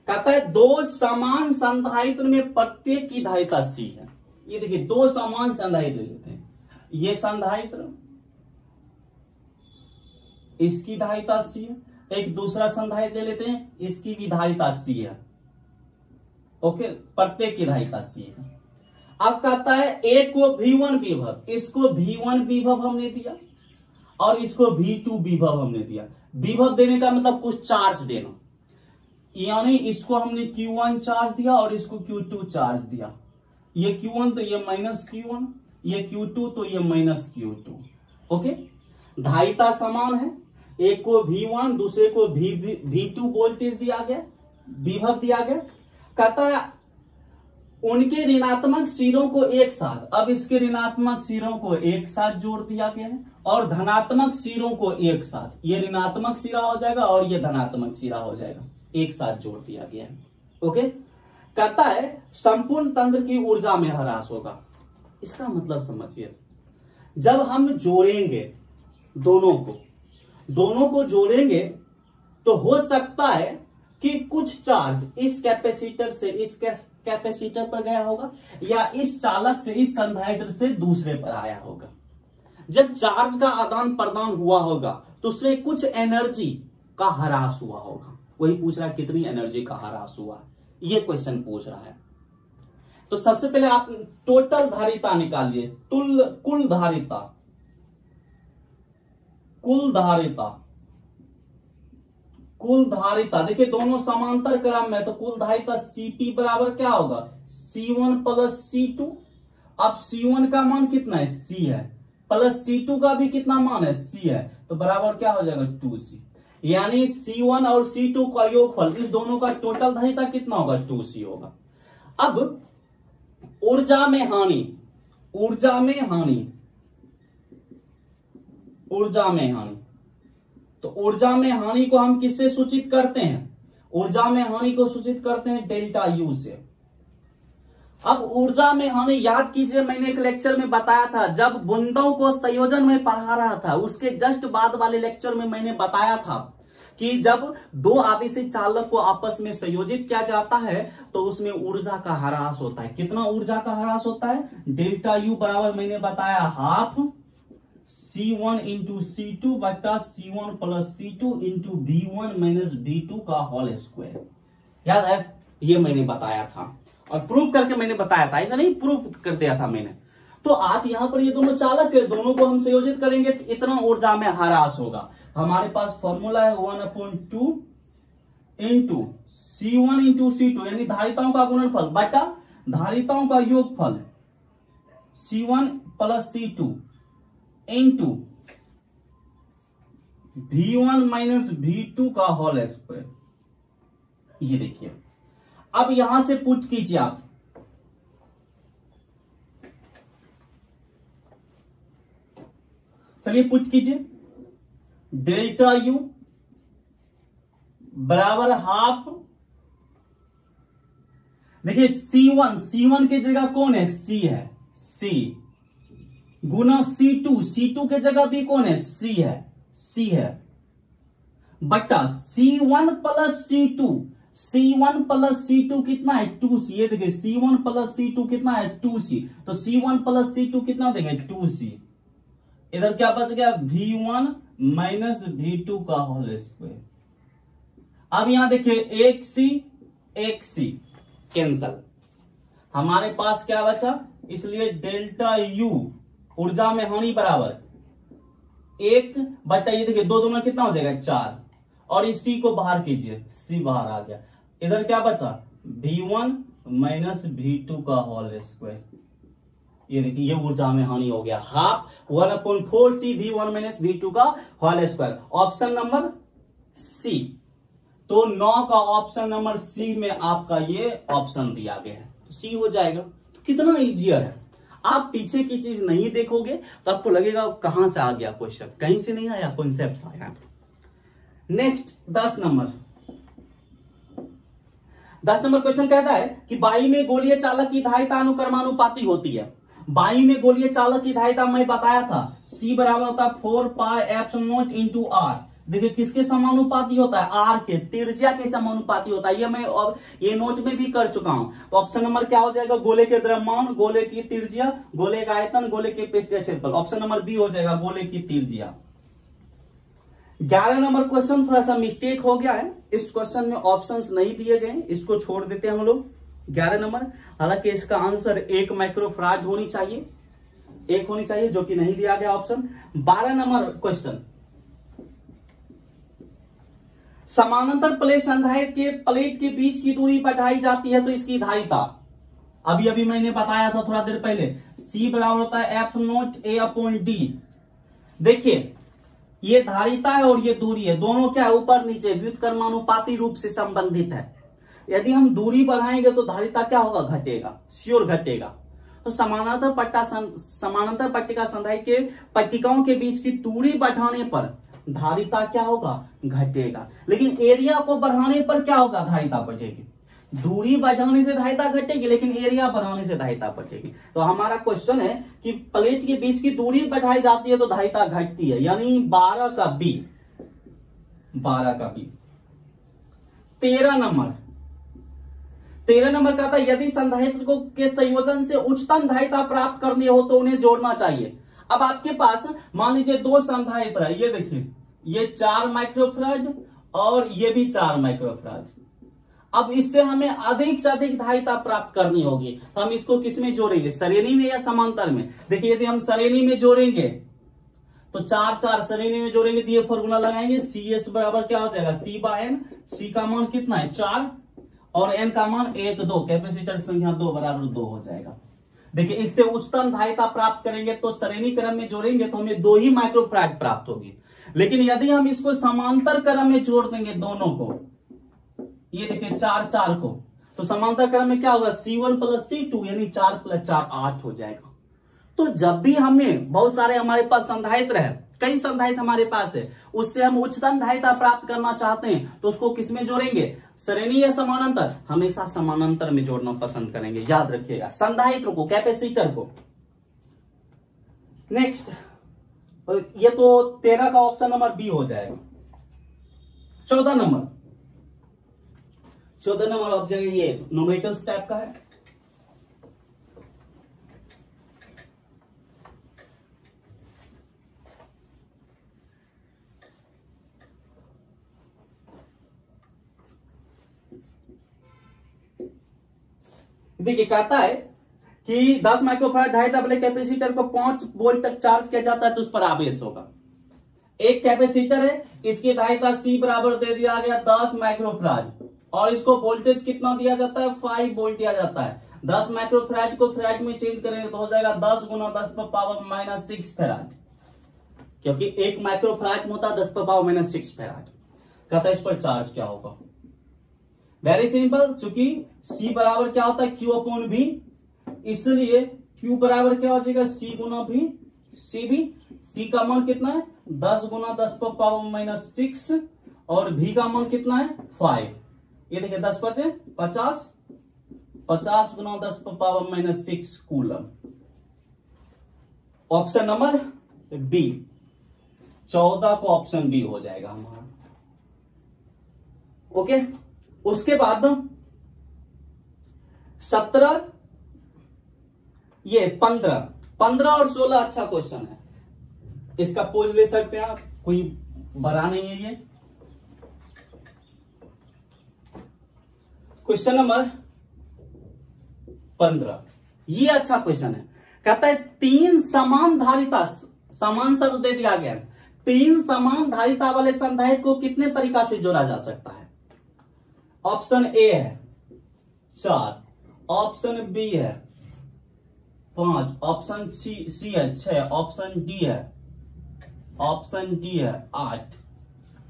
कहता है दो समान संधारित्र में प्रत्येक की धारिता C है। ये देखिए दो समान संधारित्र लेते हैं, ये संधारित्र इसकी धारिता C है, एक दूसरा संधारित्र ले लेते हैं इसकी भी धारिता C है। ओके, प्रत्येक की धारिता C है। अब कहता है A को V1 विभव, इसको V1 विभव हमने दिया और इसको V2 विभव हमने दिया। विभव देने का मतलब कुछ चार्ज देना, यानी इसको हमने Q1 चार्ज दिया और इसको Q2 चार्ज दिया। ये Q1 तो ये -Q1, ये Q2 तो ये -Q2। ओके, धारिता समान है, एक को V1 दूसरे को V2 वोल्टेज दिया गया, विभव दिया गया। कहता है उनके ऋणात्मक सिरों को एक साथ, अब इसके ऋणात्मक सिरों को एक साथ जोड़ दिया गया है और धनात्मक सिरों को एक साथ, ये ऋणात्मक सिरा हो जाएगा और ये धनात्मक सिरा हो जाएगा, एक साथ जोड़ दिया गया है। ओके, कहता है संपूर्ण तंत्र की ऊर्जा में ह्रास होगा। इसका मतलब समझिए, जब हम जोड़ेंगे दोनों को जोड़ेंगे तो हो सकता है कि कुछ चार्ज इस कैपेसिटर से इस कैपेसिटर पर गया होगा या इस चालक से इस संधारित्र से दूसरे पर आया होगा। जब चार्ज का आदान प्रदान हुआ होगा तो उसमें कुछ एनर्जी का ह्रास हुआ होगा। वही पूछ रहा है कितनी एनर्जी का ह्रास हुआ, ये क्वेश्चन पूछ रहा है। तो सबसे पहले आप टोटल धारिता निकालिए, कुल धारिता देखिए दोनों समांतर क्रम में, तो कुल धारिता Cp बराबर क्या होगा C1 प्लस C2। अब C1 का मान कितना है C है, प्लस C2 का भी कितना मान है C है, तो बराबर क्या हो जाएगा 2C। यानी C1 और C2 का योगफल, इस दोनों का टोटल धारिता कितना होगा 2C होगा। अब ऊर्जा में हानि, तो ऊर्जा में हानि को हम किससे सूचित करते हैं, ऊर्जा में हानि को सूचित करते हैं डेल्टा U से। अब ऊर्जा में हानि याद कीजिए, मैंने एक लेक्चर में बताया था, जब बूंदों को संयोजन में पढ़ा रहा था उसके जस्ट बाद वाले लेक्चर में मैंने बताया था कि जब दो आवेशित चालक को आपस में संयोजित किया जाता है तो उसमें ऊर्जा का ह्रास होता है। कितना ऊर्जा का ह्रास होता है, डेल्टा U बराबर मैंने बताया हाफ C1 इंटू C2 बटा C1 plus C2 into V1 minus V2 का होल स्क्वायर। याद है, ये मैंने बताया था और प्रूव करके मैंने बताया था, ऐसा नहीं प्रूव कर दिया था मैंने। तो आज यहां पर ये दोनों चालक है, दोनों को हम संयोजित करेंगे तो इतना ऊर्जा में ह्रास होगा। हमारे पास फॉर्मूला है 1/2 इंटू C1 इंटू C2 यानी धारिताओं का गुणनफल बटा धारिताओं का योगफल C1 plus C2 into V1 minus V2 का होल स्क्वायर। ये देखिए, अब यहां से पुट कीजिए आप, चलिए पुट कीजिए, डेल्टा U बराबर हाफ, देखिए C1 के जगह कौन है C है, C गुना C2 के जगह भी कौन है C है बटा C1 प्लस C2 कितना है 2C। ये देखिए C1 प्लस C2 कितना है 2C, तो C1 प्लस C2 कितना देंगे 2C। इधर क्या बच गया, V1 माइनस V2 का होल स्क्वायर। अब यहां देखिए एक सी कैंसल, हमारे पास क्या बचा, इसलिए डेल्टा U ऊर्जा में हानि बराबर 1 ये देखिए 2 दूना कितना हो जाएगा 4, और इस C को बाहर कीजिए, C बाहर आ गया। इधर क्या बचा, V1 माइनस V2 का होल स्क्वायर। ये देखिए ये ऊर्जा में हानि हो गया, half 1/4 C V1 minus V2 का whole square. Option number C। तो 9 का ऑप्शन नंबर C में आपका ये ऑप्शन दिया गया है, तो C हो जाएगा। तो कितना इजियर है, आप पीछे की चीज नहीं देखोगे तो आपको लगेगा कहां से आ गया क्वेश्चन, कहीं से नहीं आया, कॉन्सेप्ट से आया। नेक्स्ट 10 नंबर क्वेश्चन कहता है कि वायु में गोलीय चालक की धारिता अनुक्रमानुपाती होती है। वायु में गोलीय चालक की धारिता मैं बताया था, C बराबर होता है 4 पाई एप्सिलॉन इंटू आर। देखिए किसके समानुपाती होता है, आर के, त्रिज्या के समानुपाती होता है। ये मैं अब ये नोट में भी कर चुका हूं। तो ऑप्शन नंबर क्या हो जाएगा, गोले के द्रव्यमान, गोले की त्रिज्या, गोले का आयतन, गोले के पृष्ठीय क्षेत्रफल। ऑप्शन नंबर बी हो जाएगा, गोले की त्रिज्या। 11 नंबर क्वेश्चन थोड़ा सा मिस्टेक हो गया है, इस क्वेश्चन में ऑप्शंस नहीं दिए गए, इसको छोड़ देते हैं हम लोग। 11 नंबर, हालांकि इसका आंसर 1 माइक्रोफराड होनी चाहिए, 1 होनी चाहिए, जो कि नहीं दिया गया ऑप्शन। 12 नंबर क्वेश्चन, समानांतर प्लेट संधारित्र के प्लेट के बीच की दूरी बढ़ाई जाती है तो इसकी धारिता, अभी अभी मैंने बताया था थोड़ा देर पहले, C बराबर होता है F0A/D। देखिए ये धारिता है और ये दूरी है, दोनों क्या है, ऊपर नीचे व्युत्क्रमानुपाती रूप से संबंधित है। यदि हम दूरी बढ़ाएंगे तो धारिता क्या होगा, घटेगा, श्योर घटेगा। तो समानांतर पट्टिका संधारित्र के पट्टिकाओं के बीच की दूरी बढ़ाने पर धारिता क्या होगा, घटेगा। लेकिन एरिया को बढ़ाने पर क्या होगा, धारिता बढ़ेगी। दूरी बढ़ाने से धारिता घटेगी, लेकिन एरिया बढ़ाने से धारिता बढ़ेगी। तो हमारा क्वेश्चन है कि प्लेट के बीच की दूरी बढ़ाई जाती है तो धारिता घटती है, यानी 12 का बी। 13 नंबर कहता है यदि संधारित्र को के संयोजन से उच्चतम धारिता प्राप्त करनी हो तो उन्हें जोड़ना चाहिए। अब आपके पास मान लीजिए 2 संधारित्र है, ये देखिए ये 4 माइक्रोफराड और ये भी 4 माइक्रोफराड। अब इससे हमें अधिक से अधिक धारिता प्राप्त करनी होगी, तो हम इसको किस में जोड़ेंगे, श्रेणी में या समांतर में। देखिए यदि हम श्रेणी में जोड़ेंगे तो 4 श्रेणी में जोड़ेंगे तो ये फॉर्मूला लगाएंगे, CS बराबर क्या हो जाएगा, C/N। C का मान कितना है 4 और N का मान 1 2, कैपेसिटर की संख्या 2 बराबर 2 हो जाएगा। देखिए इससे उच्चतम धारिता प्राप्त करेंगे तो श्रेणी क्रम में जोड़ेंगे तो हमें 2 ही माइक्रोफराड प्राप्त होगी। लेकिन यदि हम इसको समांतर क्रम में जोड़ देंगे दोनों को, ये देखिए 4 को, तो समांतर क्रम में क्या होगा, C1 + C2 यानी 4 + 4 8 हो जाएगा। तो जब भी हमें बहुत सारे हमारे पास संधारित्र है, कई संधारित्र हमारे पास है, उससे हम उच्चतम धारिता प्राप्त करना चाहते हैं तो उसको किस में जोड़ेंगे, श्रेणी या समानांतर, हमेशा समानांतर में जोड़ना पसंद करेंगे, याद रखिएगा, संधारित्र को, कैपेसिटर को। नेक्स्ट, ये तो 13 का ऑप्शन नंबर बी हो जाएगा। 14 नंबर ऑप्शन ये न्यूमेरिकल्स टाइप का है। देखिए कहता है कि 10 माइक्रोफराड धारिता वाले कैपेसिटर को 5 वोल्ट तक चार्ज किया जाता है तो उस पर आवेश होगा। एक कैपेसिटर है, इसकी धारिता C बराबर दे दिया गया 10 माइक्रोफराड और इसको वोल्टेज कितना दिया जाता है, 5 वोल्ट दिया जाता है। 10 माइक्रोफराड को फराड में चेंज करेंगे तो हो जाएगा 10 × 10⁻⁻6 फराड, क्योंकि 1 माइक्रोफराड में होता है 10⁻⁻6 फराड। कहता है इस पर चार्ज क्या होगा, वेरी सिंपल, चूंकि C बराबर क्या होता है Q/V, इसलिए Q बराबर क्या हो जाएगा C × V, CV। C का मान कितना है 10 × 10⁻⁻6 और V का मान कितना है 5। ये देखिए 10 × 5 = 50, 50 × 10⁻⁻6 कूलम। ऑप्शन नंबर बी, 14 को ऑप्शन बी हो जाएगा हमारा। ओके, उसके बाद 17, ये 15 और 16 अच्छा क्वेश्चन है। इसका पोज ले सकते हैं आप, कोई बड़ा नहीं है ये। क्वेश्चन नंबर 15, ये अच्छा क्वेश्चन है। कहता है तीन समान धारिता, समान शब्द दे दिया गया, तीन समान धारिता वाले संधायक को कितने तरीका से जोड़ा जा सकता है? ऑप्शन ए है 4, ऑप्शन बी है 5, ऑप्शन सी है 6, ऑप्शन डी है 8।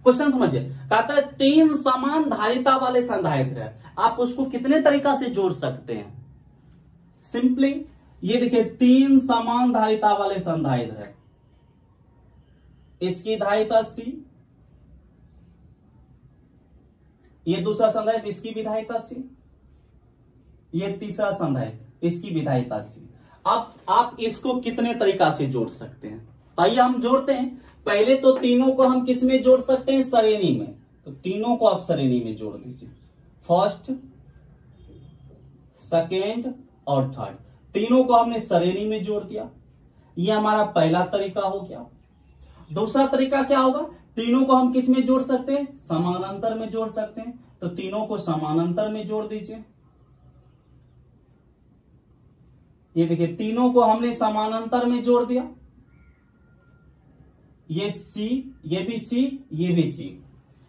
क्वेश्चन समझिए, कहता है तीन समान धारिता वाले संधायक है, आप उसको कितने तरीका से जोड़ सकते हैं? सिंपली ये देखिए, तीन समान धारिता वाले संधायक है, इसकी धारिता C, ये दूसरा संधायक इसकी भी धारिता C, ये तीसरा संधायक इसकी भी धारिता C। अब आप इसको कितने तरीका से जोड़ सकते हैं? आइए हम जोड़ते हैं। पहले तो तीनों को हम किस में जोड़ सकते हैं? श्रेणी में। तो तीनों को आप श्रेणी में जोड़ दीजिए, फर्स्ट, सेकेंड और थर्ड, तीनों को हमने श्रेणी में जोड़ दिया। ये हमारा पहला तरीका हो गया। दूसरा तरीका क्या होगा? तीनों को हम किस में जोड़ सकते हैं? समानांतर में जोड़ सकते हैं। तो तीनों को समानांतर में जोड़ दीजिए। ये देखिए, तीनों को हमने समानांतर में जोड़ दिया। ये C, ये भी C, ये भी C।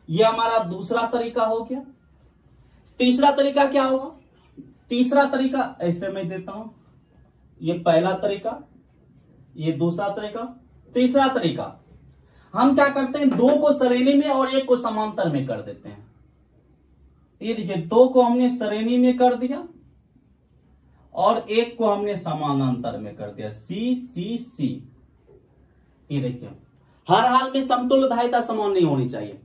ये हमारा दूसरा तरीका हो गया। तीसरा तरीका क्या होगा? तीसरा तरीका ऐसे मैं देता हूं, ये पहला तरीका, ये दूसरा तरीका, तीसरा तरीका। हम क्या करते हैं? दो को श्रेणी में और एक को समांतर में कर देते हैं। ये देखिए, दो को हमने श्रेणी में कर दिया और एक को हमने समानांतर में कर दिया, C C C। ये देखिए, हर हाल में समतुल्य धारिता समान नहीं होनी चाहिए।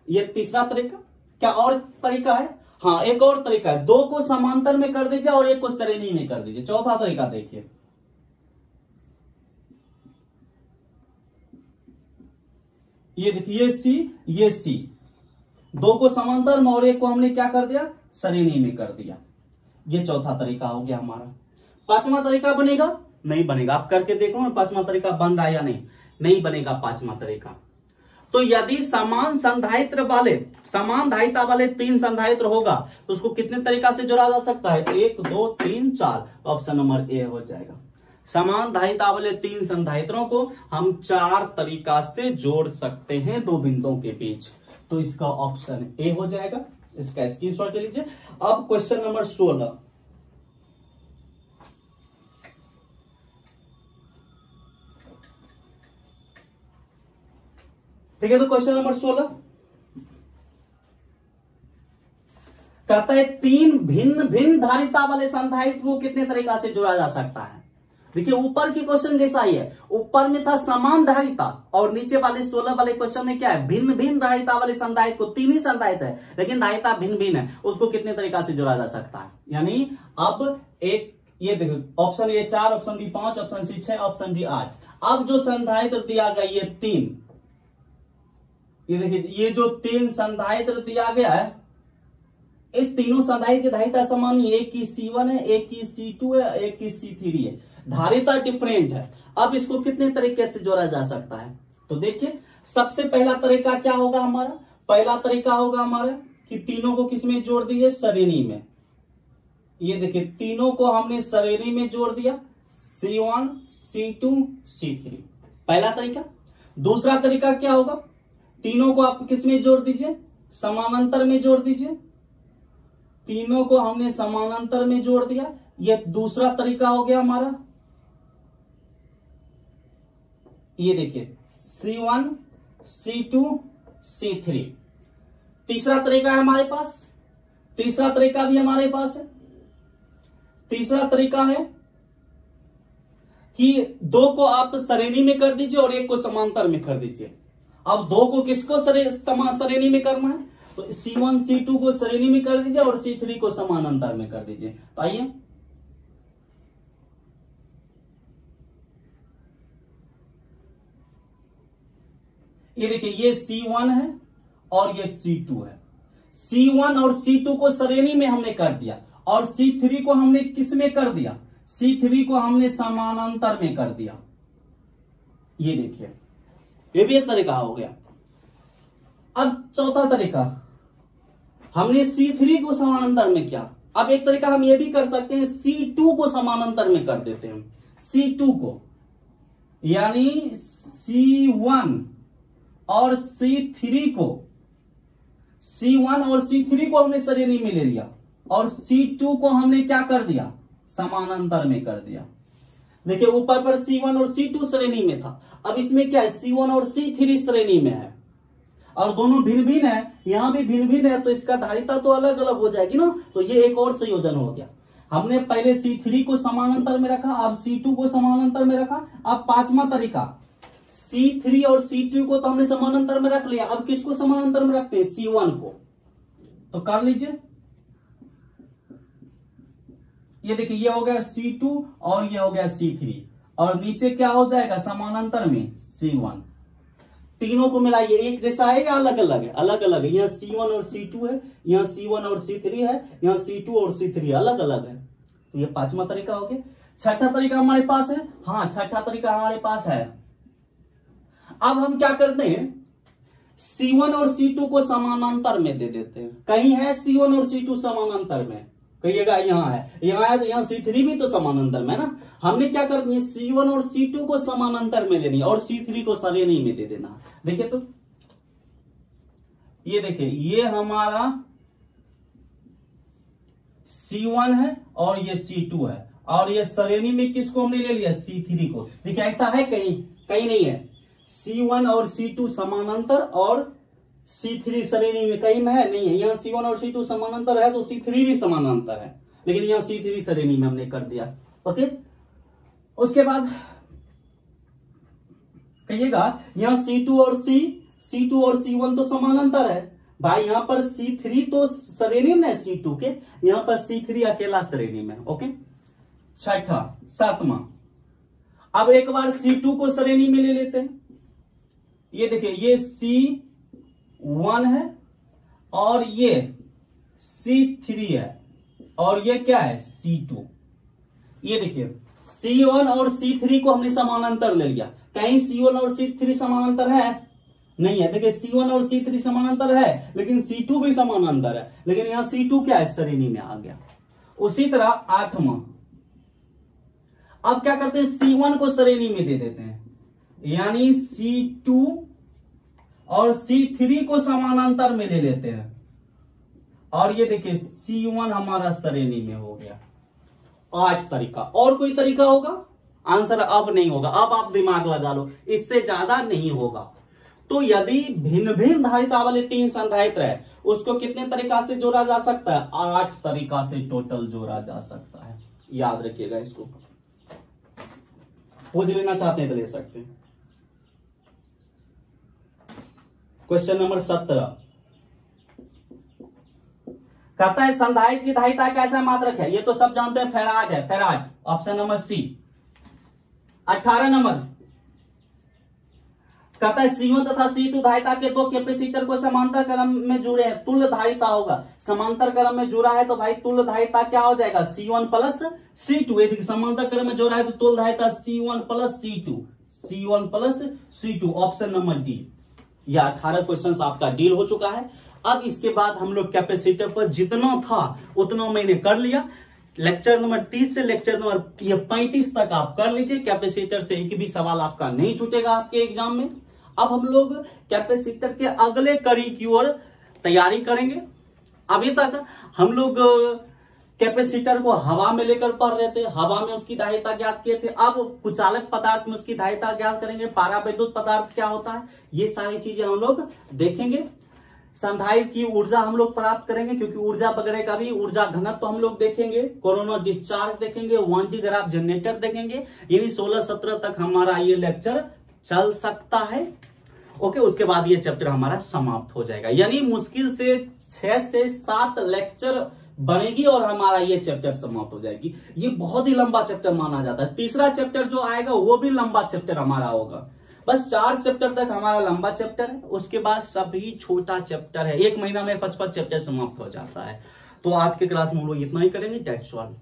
ये तीसरा तरीका। क्या और तरीका है? हाँ, एक और तरीका है, दो को समांतर में कर दीजिए और एक को श्रेणी में कर दीजिए। चौथा तरीका देखिए, ये देखिए, ये C, दो को समांतर में और एक को हमने क्या कर दिया? श्रेणी में कर दिया। ये चौथा तरीका हो गया हमारा। पांचवा तरीका बनेगा? नहीं बनेगा। आप करके देखो ना, पांचवा तरीका बन रहा है या नहीं बनेगा पांचवा तरीका। तो यदि समान धारिता वाले तीन संधारित्र होगा तो उसको कितने तरीका से जोड़ा जा सकता है? 1 2 3 4। ऑप्शन नंबर ए हो जाएगा। समान धारिता वाले तीन संधारित्रों को हम 4 तरीका से जोड़ सकते हैं दो बिंदुओं के बीच। तो इसका ऑप्शन ए हो जाएगा। इसका स्क्रीनशॉट ले लीजिए। अब क्वेश्चन नंबर 16, ठीक है। तो क्वेश्चन नंबर 16 कहता है तीन भिन्न भिन्न धारिता वाले संधारित्र को कितने तरीका से जोड़ा जा सकता है? देखिए, ऊपर की क्वेश्चन जैसा ही है। ऊपर में था समान धारिता और नीचे वाले 16 वाले क्वेश्चन में क्या है? भिन्न भिन्न धारिता वाले संधारित्र को, तीन ही संधारित्र है लेकिन धारिता भिन्न भिन्न है, उसको कितने तरीका से जोड़ा जा सकता है? यानी अब एक, ये देखो, option A 4, option B 5, option C 6, option D 8। अब जो संधारित्र दिया गया ये 3, ये देखिए, ये जो 3 संधारित्र दिया गया है, इस तीनों संधारित्र की धारिता समान है। एक की C1 है, एक की C2 है, एक की C3 है, धारिता डिफरेंट है। अब इसको कितने तरीके से जोड़ा जा सकता है? तो देखिए, सबसे पहला तरीका क्या होगा हमारा? पहला तरीका होगा हमारा कि तीनों को किसमें जोड़ दीजिए? श्रेणी में। ये देखिए, तीनों को हमने श्रेणी में जोड़ दिया, C1 C2 C3, पहला तरीका। दूसरा तरीका क्या होगा? तीनों को आप किसमें जोड़ दीजिए? समानांतर में जोड़ दीजिए। तीनों को हमने समानांतर में जोड़ दिया, यह दूसरा तरीका हो गया हमारा। ये देखिए, C1 C2 C3, तीसरा तरीका है हमारे पास। तीसरा तरीका भी हमारे पास है। तीसरा तरीका है कि दो को आप श्रेणी में कर दीजिए और एक को समांतर में कर दीजिए। अब दो को किसको श्रेणी में करना है? तो C1 C2 को श्रेणी में कर दीजिए और C3 को समानांतर में कर दीजिए। तो आइए, ये देखिए, ये C1 है और ये C2 है। C1 और C2 को श्रेणी में हमने कर दिया और C3 को हमने किस में कर दिया? C3 को हमने समानांतर में कर दिया। ये देखिए, ये भी एक तरीका हो गया। अब चौथा तरीका, हमने C3 को समानांतर में किया। अब एक तरीका हम ये भी कर सकते हैं, C2 को समानांतर में कर देते हैं। C2 को, यानी C1 और C3 को, C1 और C3 को हमने श्रेणी में ले लिया और C2 को हमने क्या कर दिया, समानांतर में कर दिया। देखिए ऊपर पर C1 और C2 श्रेणी में था, अब इसमें क्या है, C1 और C3 श्रेणी में है और दोनों भिन्न भिन्न है, यहां भी भिन्न भिन्न है, तो इसका धारिता तो अलग अलग हो जाएगी ना। तो ये एक और संयोजन हो गया। हमने पहले C3 को समानांतर में रखा, अब C2 को समानांतर में रखा। अब पांचवा तरीका, C3 और C2 को तो हमने समानांतर में रख लिया, अब किसको समानांतर में रखते हैं, C1 को। तो कर लीजिए, ये देखिए ये हो गया C2 और ये हो गया C3 और नीचे क्या हो जाएगा समानांतर में C1। तीनों को मिलाइए, एक जैसा है या अलग अलग है, अलग अलग है। यहाँ C1 और C2 है, यहाँ C1 और C3 है, यहाँ C2 और C3 अलग अलग है। तो ये पांचवा तरीका हो गया। छठा तरीका हमारे पास है, हाँ छठा तरीका हमारे पास है। अब हम क्या करते हैं, C1 और C2 को समानांतर में दे देते हैं। कहीं है C1 और C2 समानांतर में, कहिएगा यहाँ है, तो यहाँ C3 भी तो समानांतर में ना। हमने क्या कर दिया, C1 और C2 को समानांतर में लेनी और C3 को श्रेणी में दे देना। देखिए तो ये देखिए, ये हमारा C1 है और ये C2 है और ये श्रेणी में किसको हमने ले लिया, C3 को। देखिए ऐसा है कहीं, कहीं नहीं है। C1 और C2 समानांतर और C3 श्रेणी में, कहीं में है नहीं है। यहाँ C1 और C2 समानांतर है तो C3 भी समानांतर है, लेकिन यहाँ C3 श्रेणी में हमने कर दिया। ओके, उसके बाद कहिएगा यहाँ C2 और C1 तो समानांतर है भाई, यहाँ पर C3 तो श्रेणी में है C2 के, यहाँ पर C3 अकेला श्रेणी में। ओके, छठा सातवां, अब एक बार C2 को श्रेणी में ले लेते हैं। ये देखिए ये C1 है और ये C3 है और ये क्या है, C2। ये देखिए C1 और C3 को हमने समानांतर ले लिया। कहीं C1 और C3 समानांतर है नहीं है। देखिए C1 और C3 समानांतर है, लेकिन C2 भी समानांतर है, लेकिन यहां C2 क्या है, श्रेणी में आ गया। उसी तरह आठवां, अब क्या करते हैं, C1 को श्रेणी में दे देते हैं, यानी C2 और C3 को समानांतर में ले लेते हैं और ये देखिए C1 हमारा श्रेणी में हो गया। 8 तरीका। और कोई तरीका होगा, आंसर अब नहीं होगा, अब आप दिमाग लगा लो, इससे ज्यादा नहीं होगा। तो यदि भिन्न भिन्न धारिता वाले 3 संधारित्र है, उसको कितने तरीका से जोड़ा जा सकता है, 8 तरीका से टोटल जोड़ा जा सकता है। याद रखिएगा इसको, खोज लेना चाहते हैं तो ले सकते हैं। क्वेश्चन नंबर 17 कहता है संधारित्र की धारिता कैसा मात्रक है, ये तो सब जानते हैं, फैराड है, फैराड। Option number C. 18 नंबर कहता है C1 तथा C2 धारिता के 2 कैपेसिटर को समांतर क्रम में जुड़े हैं, तुल्य धारिता होगा। समांतर क्रम में जुड़ा है तो भाई तुल्य धारिता क्या हो जाएगा, C1 प्लस C2। यदि समांतर क्रम में जोड़ा है तो तुल्य धारिता C1 plus C2, C1 plus C2। Option number D. यह 18 क्वेश्चन आपका डील हो चुका है। अब इसके बाद हम लोग कैपेसिटर पर जितना था उतना मैंने कर लिया। लेक्चर नंबर 30 से लेक्चर नंबर 35 तक आप कर लीजिए। कैपेसिटर से एक भी सवाल आपका नहीं छूटेगा आपके एग्जाम में। अब हम लोग कैपेसिटर के अगले कड़ी की ओर तैयारी करेंगे। अभी तक हम लोग कैपेसिटर को हवा में लेकर पढ़ रहे थे, हवा में उसकी धारिता ज्ञात किए थे। अब कुचालक पदार्थ में उसकी धारिता ज्ञात करेंगे। पारावैद्युत पदार्थ क्या होता है, ये सारी चीजें हम लोग देखेंगे। संधारित्र की ऊर्जा हम लोग प्राप्त करेंगे, क्योंकि ऊर्जा वगैरह का भी ऊर्जा घनत्व तो हम लोग देखेंगे। कोरोना डिस्चार्ज देखेंगे, 1D ग्राफ जनरेटर देखेंगे। यानी 16-17 तक हमारा ये लेक्चर चल सकता है। ओके, उसके बाद ये चैप्टर हमारा समाप्त हो जाएगा। यानी मुश्किल से 6 से 7 लेक्चर बनेगी और हमारा ये चैप्टर समाप्त हो जाएगी। ये बहुत ही लंबा चैप्टर माना जाता है। तीसरा चैप्टर जो आएगा वो भी लंबा चैप्टर हमारा होगा। बस 4 चैप्टर तक हमारा लंबा चैप्टर है, उसके बाद सभी छोटा चैप्टर है। 1 महीना में 55 चैप्टर समाप्त हो जाता है। तो आज के क्लास में हम लोग इतना ही करेंगे। That's all.